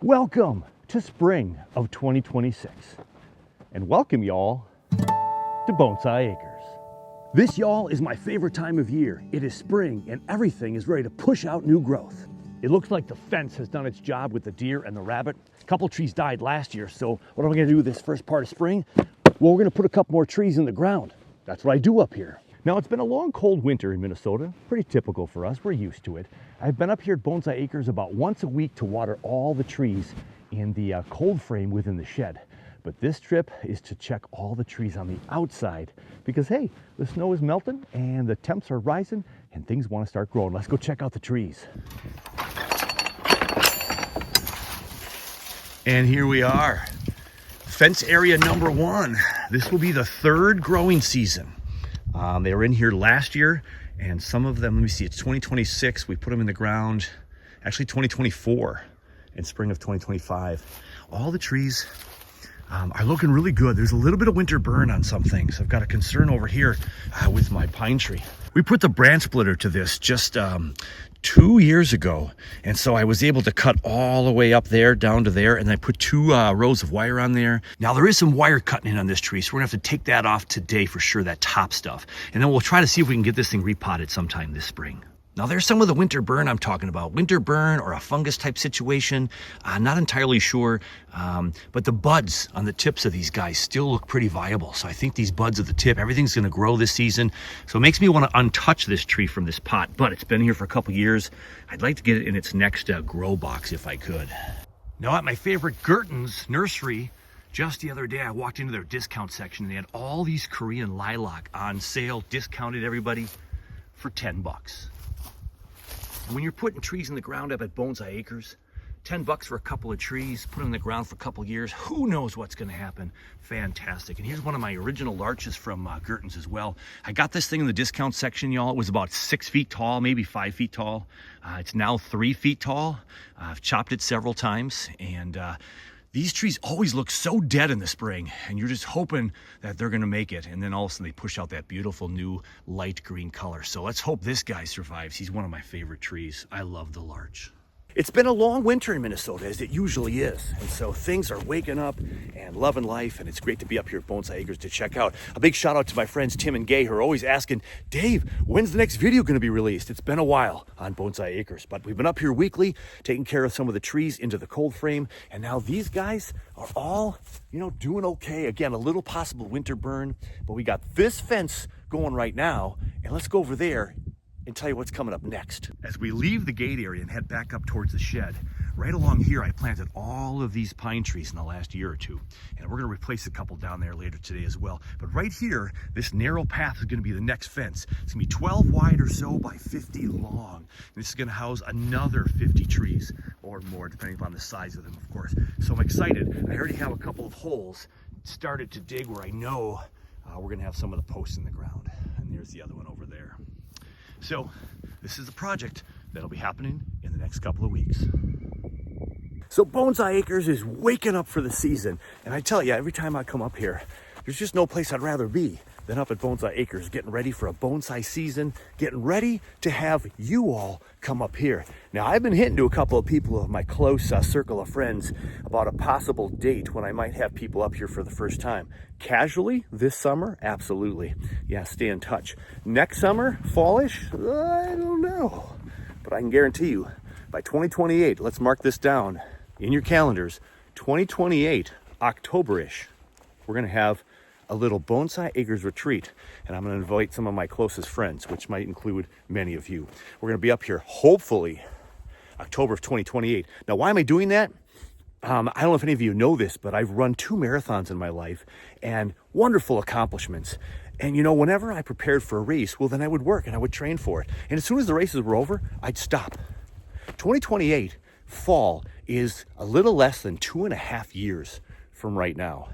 Welcome to spring of 2026, and welcome y'all to Bonsai Acres. This, y'all, is my favorite time of year. It is spring and everything is ready to push out new growth. It looks like the fence has done its job with the deer and the rabbit. A couple trees died last year, so what am I gonna do this first part of spring? Well, we're gonna put a couple more trees in the ground. That's what I do up here. Now, it's been a long, cold winter in Minnesota. Pretty typical for us, we're used to it. I've been up here at Bonsai Acres about once a week to water all the trees in the cold frame within the shed. But this trip is to check all the trees on the outside because, hey, the snow is melting and the temps are rising and things want to start growing. Let's go check out the trees. And here we are, fence area number one. This will be the third growing season. They were in here last year, and some of them, let me see, it's 2026. We put them in the ground, actually 2024 in spring of 2025. All the trees are looking really good. There's a little bit of winter burn on some things. I've got a concern over here with my pine tree. We put the branch splitter to this just 2 years ago, and so I was able to cut all the way up there down to there, and I put two rows of wire on there. Now there is some wire cutting in on this tree, so we're gonna have to take that off today for sure, that top stuff, and then we'll try to see if we can get this thing repotted sometime this spring. Now there's some of the winter burn I'm talking about. Winter burn or a fungus type situation. I'm not entirely sure, but the buds on the tips of these guys still look pretty viable. So I think these buds at the tip, everything's gonna grow this season. So it makes me wanna untouch this tree from this pot, but it's been here for a couple years. I'd like to get it in its next grow box if I could. Now at my favorite Gerton's nursery, just the other day, I walked into their discount section and they had all these Korean lilac on sale, discounted everybody for 10 bucks. When you're putting trees in the ground up at Bonsai Acres, 10 bucks for a couple of trees, put them in the ground for a couple of years, who knows what's gonna happen. Fantastic. And here's one of my original larches from Gerton's as well. I got this thing in the discount section, y'all. It was about 6 feet tall, maybe 5 feet tall. It's now 3 feet tall. I've chopped it several times, and these trees always look so dead in the spring, and you're just hoping that they're gonna make it, and then all of a sudden they push out that beautiful new light green color. So let's hope this guy survives. He's one of my favorite trees. I love the larch. It's been a long winter in Minnesota, as it usually is, and so things are waking up and loving life, and it's great to be up here at Bonsai Acres to check out. A big shout out to my friends Tim and Gay, who are always asking, Dave, when's the next video going to be released? It's been a while on Bonsai Acres, but we've been up here weekly, taking care of some of the trees into the cold frame, and now these guys are all, doing okay. Again, a little possible winter burn, but we got this fence going right now, and let's go over there and tell you what's coming up next. As we leave the gate area and head back up towards the shed, right along here I planted all of these pine trees in the last year or two, and we're gonna replace a couple down there later today as well. But right here, this narrow path is gonna be the next fence. It's gonna be 12 wide or so by 50 long. And this is gonna house another 50 trees or more, depending upon the size of them, of course. So I'm excited. I already have a couple of holes started to dig where I know we're gonna have some of the posts in the ground. And there's the other one over there. So this is a project that'll be happening in the next couple of weeks. So Bonsai Acres is waking up for the season. And I tell you, every time I come up here, there's just no place I'd rather be than up at Bonsai Acres, getting ready for a bonsai season, getting ready to have you all come up here. Now, I've been hinting to a couple of people of my close circle of friends about a possible date when I might have people up here for the first time. Casually, this summer, absolutely. Yeah, stay in touch. Next summer, fallish, I don't know. But I can guarantee you, by 2028, let's mark this down in your calendars, 2028, October-ish, we're gonna have a little Bonsai Acres retreat, and I'm going to invite some of my closest friends, which might include many of you. We're going to be up here, hopefully, October of 2028. Now, why am I doing that? I don't know if any of you know this, but I've run 2 marathons in my life, and wonderful accomplishments. And whenever I prepared for a race, well, then I would work and I would train for it. And as soon as the races were over, I'd stop. 2028 fall is a little less than 2.5 years from right now.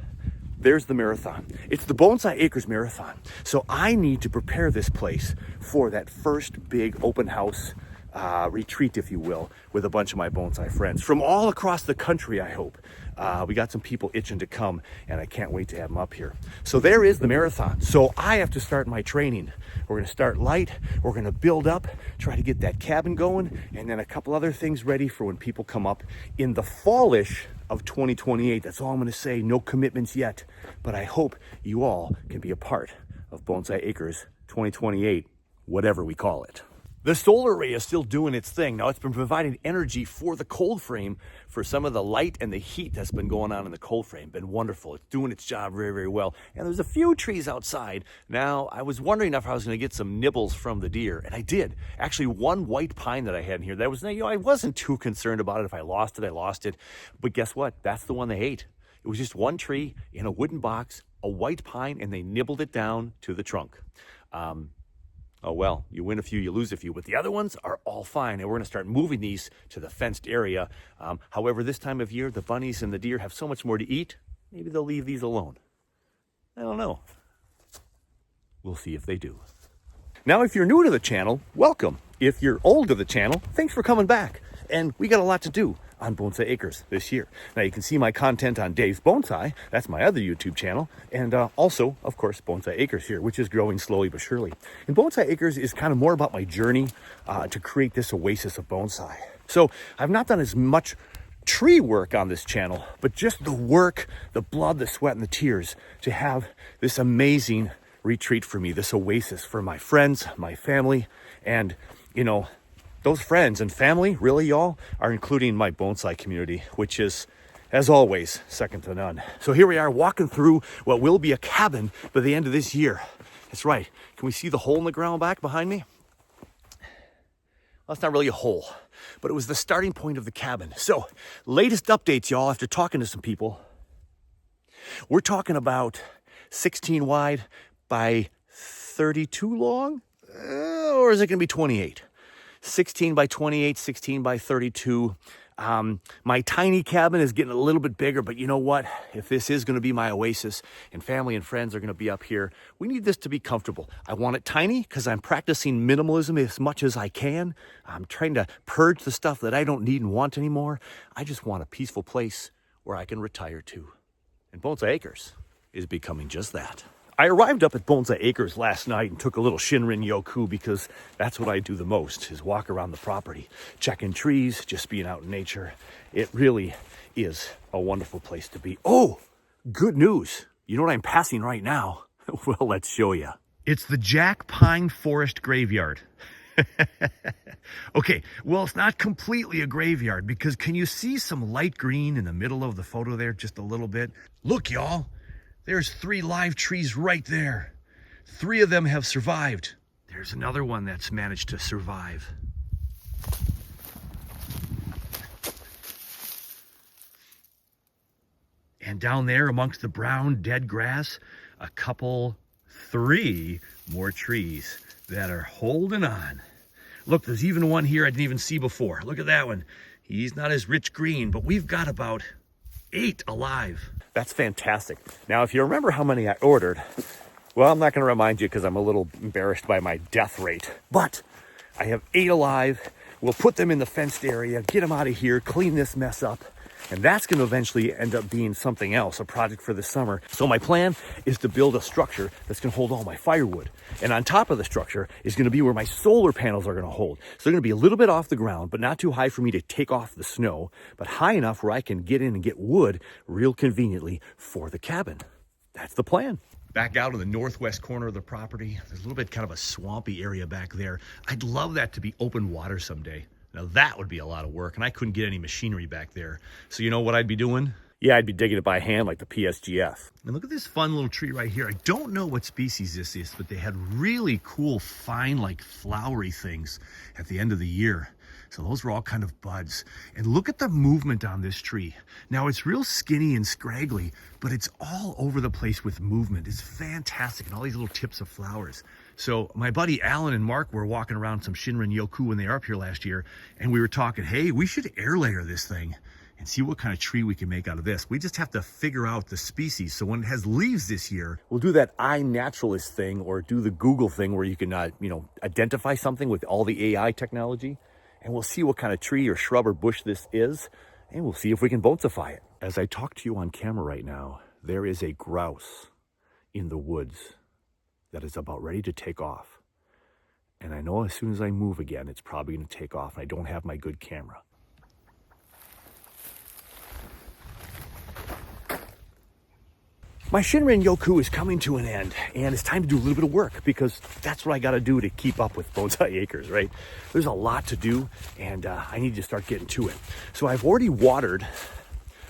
There's the marathon. It's the Bonsai Acres Marathon. So I need to prepare this place for that first big open house retreat, if you will, with a bunch of my bonsai friends from all across the country, I hope. We got some people itching to come, and I can't wait to have them up here. So there is the marathon. So I have to start my training. We're going to start light. We're going to build up, try to get that cabin going, and then a couple other things ready for when people come up in the fallish of 2028. That's all I'm going to say. No commitments yet, but I hope you all can be a part of Bonsai Acres 2028, whatever we call it. The solar array is still doing its thing. Now, it's been providing energy for the cold frame for some of the light and the heat that's been going on in the cold frame. Been wonderful. It's doing its job very, very well. And there's a few trees outside. Now, I was wondering if I was going to get some nibbles from the deer, and I did. Actually, one white pine that I had in here, that was, I wasn't too concerned about it. If I lost it, I lost it. But guess what? That's the one they ate. It was just one tree in a wooden box, a white pine, and they nibbled it down to the trunk. Oh, well, you win a few, you lose a few, but the other ones are all fine, and we're going to start moving these to the fenced area. However, this time of year, the bunnies and the deer have so much more to eat, maybe they'll leave these alone. I don't know. We'll see if they do. Now, if you're new to the channel, welcome. If you're old to the channel, thanks for coming back. And we got a lot to do on Bonsai Acres this year. Now, you can see my content on Dave's Bonsai. That's my other YouTube channel. And also, of course, Bonsai Acres here, which is growing slowly but surely. And Bonsai Acres is kind of more about my journey to create this oasis of bonsai. So I've not done as much tree work on this channel, but just the work, the blood, the sweat, and the tears to have this amazing retreat for me, this oasis for my friends, my family, and, you know, those friends and family, really, y'all, are including my bonsai community, which is, as always, second to none. So here we are walking through what will be a cabin by the end of this year. That's right. Can we see the hole in the ground back behind me? Well, it's not really a hole, but it was the starting point of the cabin. So, latest updates, y'all, after talking to some people. We're talking about 16 wide by 32 long? Or is it going to be 28? 16 by 28, 16 by 32. My tiny cabin is getting a little bit bigger, but you know what? If this is going to be my oasis and family and friends are going to be up here, we need this to be comfortable. I want it tiny because I'm practicing minimalism as much as I can. I'm trying to purge the stuff that I don't need and want anymore. I just want a peaceful place where I can retire to. And Bonsai Acres is becoming just that. I arrived up at Bonsai Acres last night and took a little Shinrin Yoku because that's what I do the most, is walk around the property, checking trees, just being out in nature. It really is a wonderful place to be. Oh, good news. You know what I'm passing right now? Well, let's show you. It's the Jack Pine Forest Graveyard. Okay, well, it's not completely a graveyard because can you see some light green in the middle of the photo there, just a little bit? Look, y'all. There's 3 live trees right there. 3 of them have survived. There's another one that's managed to survive. And down there amongst the brown dead grass, a couple, 3 more trees that are holding on. Look, there's even one here I didn't even see before. Look at that one. He's not as rich green, but we've got about 8 alive. That's fantastic. Now, if you remember how many I ordered, well, I'm not going to remind you because I'm a little embarrassed by my death rate. But I have 8 alive. We'll put them in the fenced area, get them out of here, clean this mess up. And that's going to eventually end up being something else, a project for the summer. So my plan is to build a structure that's going to hold all my firewood. And on top of the structure is going to be where my solar panels are going to hold. So they're going to be a little bit off the ground, but not too high for me to take off the snow, but high enough where I can get in and get wood real conveniently for the cabin. That's the plan. Back out in the northwest corner of the property, there's a little bit kind of a swampy area back there. I'd love that to be open water someday. Now that would be a lot of work, and I couldn't get any machinery back there. So you know what I'd be doing? Yeah, I'd be digging it by hand like the PSGF. And look at this fun little tree right here. I don't know what species this is, but they had really cool, fine, like flowery things at the end of the year. So those were all kind of buds. And look at the movement on this tree. Now it's real skinny and scraggly, but it's all over the place with movement. It's fantastic, and all these little tips of flowers. So my buddy Alan and Mark were walking around some Shinrin Yoku when they were up here last year, and we were talking, hey, we should air layer this thing and see what kind of tree we can make out of this. We just have to figure out the species. So when it has leaves this year, we'll do that iNaturalist thing or do the Google thing where you can, identify something with all the AI technology. and we'll see what kind of tree or shrub or bush this is, and we'll see if we can bonsai it. As I talk to you on camera right now, there is a grouse in the woods that is about ready to take off. And I know as soon as I move again, it's probably going to take off, and I don't have my good camera. My Shinrin Yoku is coming to an end, and it's time to do a little bit of work, because that's what I got to do to keep up with Bonsai Acres, right? There's a lot to do, and I need to start getting to it. So I've already watered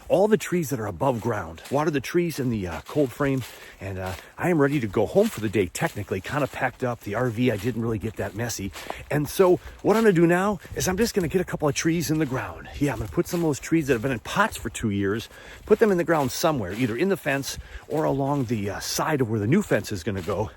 all the trees that are above ground, watered the trees in the cold frame, and I am ready to go home for the day, technically. Kind of packed up the RV. I didn't really get that messy. And so what I'm gonna do now is I'm just gonna get a couple of trees in the ground. Yeah, I'm gonna put some of those trees that have been in pots for 2 years, put them in the ground somewhere, either in the fence or along the side of where the new fence is gonna go,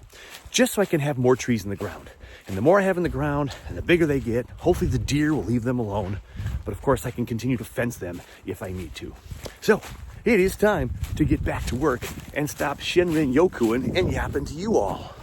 just so I can have more trees in the ground. And the more I have in the ground and the bigger they get, hopefully the deer will leave them alone. But of course I can continue to fence them if I need to. So it is time to get back to work and stop Shinrin Yokuing and yapping to you all.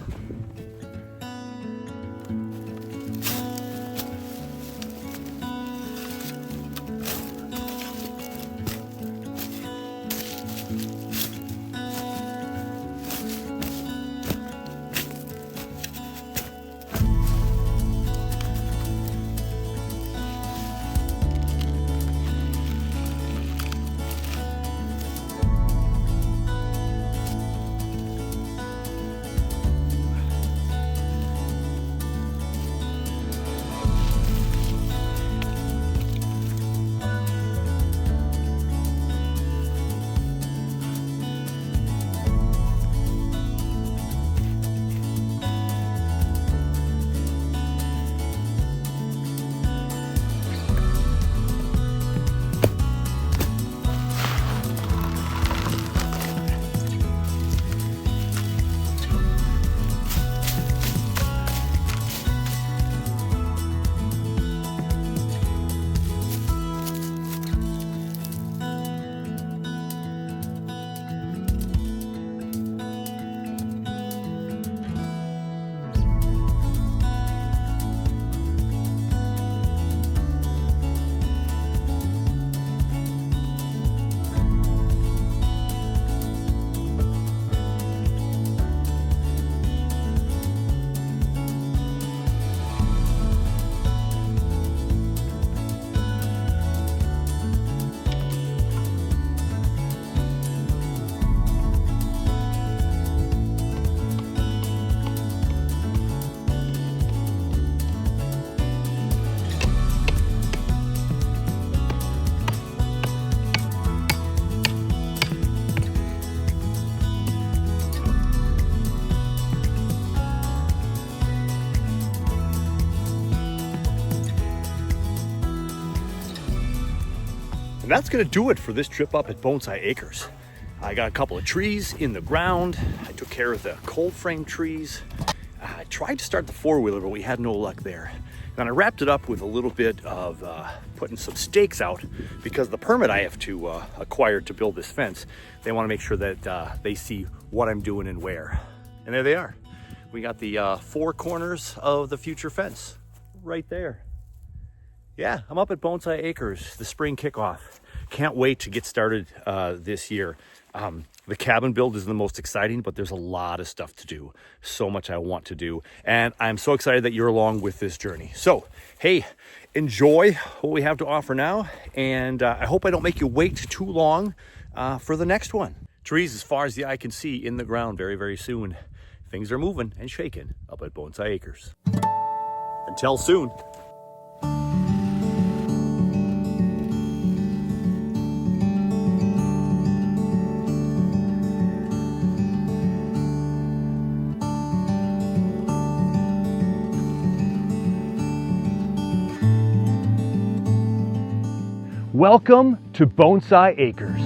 And that's gonna do it for this trip up at Bonsai Acres. I got a couple of trees in the ground. I took care of the cold frame trees. I tried to start the four-wheeler, but we had no luck there. And I wrapped it up with a little bit of putting some stakes out, because the permit I have to acquire to build this fence, they want to make sure that they see what I'm doing and where. And there they are. We got the four corners of the future fence right there. Yeah, I'm up at Bonsai Acres, the spring kickoff. Can't wait to get started this year. The cabin build is the most exciting, but there's a lot of stuff to do. So much I want to do. And I'm so excited that you're along with this journey. So, hey, enjoy what we have to offer now. And I hope I don't make you wait too long for the next one. Trees as far as the eye can see in the ground very, very soon. Things are moving and shaking up at Bonsai Acres. Until soon. Welcome to Bonsai Acres.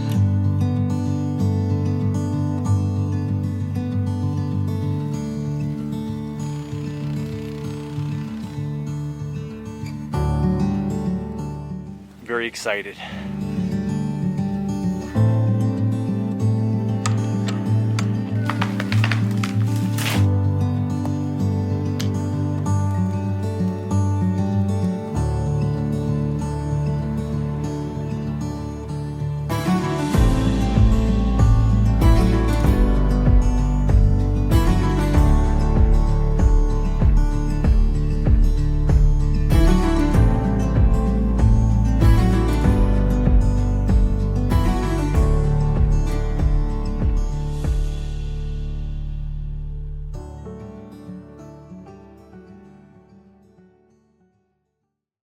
Very excited.